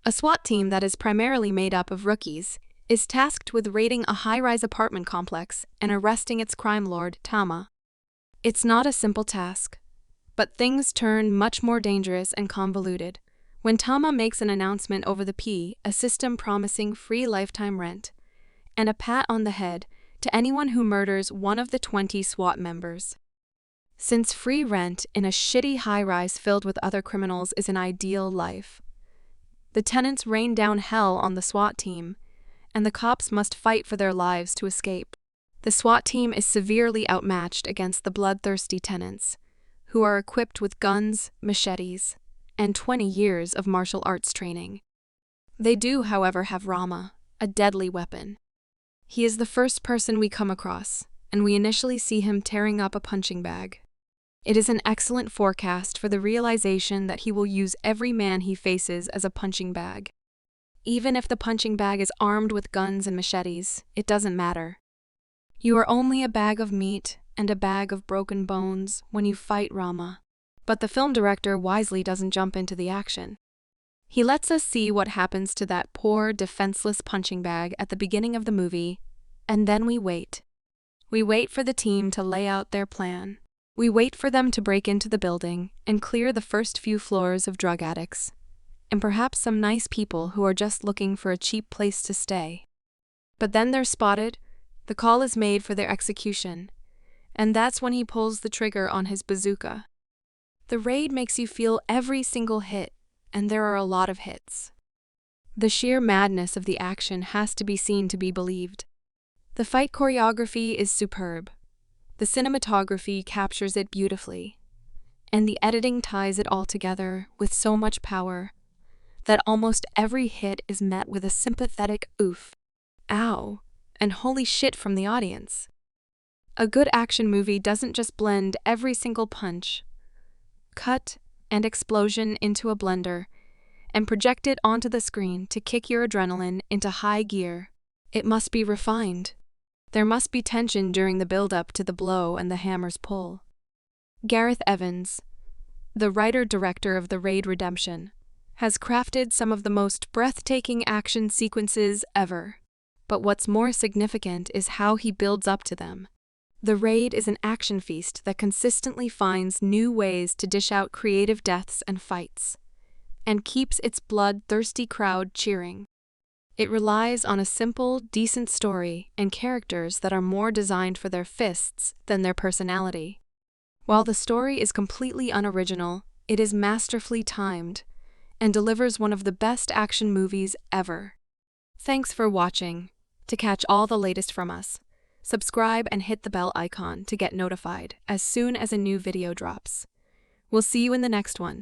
A SWAT team that is primarily made up of rookies is tasked with raiding a high-rise apartment complex and arresting its crime lord, Tama. It's not a simple task, but things turn much more dangerous and convoluted when Tama makes an announcement over the a system promising free lifetime rent and a pat on the head to anyone who murders one of the 20 SWAT members. Since free rent in a shitty high-rise filled with other criminals is an ideal life, the tenants rain down hell on the SWAT team, and the cops must fight for their lives to escape. The SWAT team is severely outmatched against the bloodthirsty tenants, who are equipped with guns, machetes, and 20 years of martial arts training. They do, however, have Rama, a deadly weapon. He is the first person we come across, and we initially see him tearing up a punching bag. It is an excellent forecast for the realization that he will use every man he faces as a punching bag. Even if the punching bag is armed with guns and machetes, it doesn't matter. You are only a bag of meat and a bag of broken bones when you fight Rama. But the film director wisely doesn't jump into the action. He lets us see what happens to that poor, defenseless punching bag at the beginning of the movie, and then we wait. We wait for the team to lay out their plan. We wait for them to break into the building and clear the first few floors of drug addicts, and perhaps some nice people who are just looking for a cheap place to stay. But then they're spotted, the call is made for their execution, and that's when he pulls the trigger on his bazooka. The raid makes you feel every single hit, and there are a lot of hits. The sheer madness of the action has to be seen to be believed. The fight choreography is superb. The cinematography captures it beautifully, and the editing ties it all together with so much power that almost every hit is met with a sympathetic oof, ow, and holy shit from the audience. A good action movie doesn't just blend every single punch, cut, and explosion into a blender and project it onto the screen to kick your adrenaline into high gear. It must be refined. There must be tension during the build-up to the blow and the hammer's pull. Gareth Evans, the writer-director of The Raid Redemption, has crafted some of the most breathtaking action sequences ever. But what's more significant is how he builds up to them. The Raid is an action feast that consistently finds new ways to dish out creative deaths and fights, and keeps its bloodthirsty crowd cheering. It relies on a simple, decent story and characters that are more designed for their fists than their personality. While the story is completely unoriginal, it is masterfully timed and delivers one of the best action movies ever. Thanks for watching. To catch all the latest from us, subscribe and hit the bell icon to get notified as soon as a new video drops. We'll see you in the next one.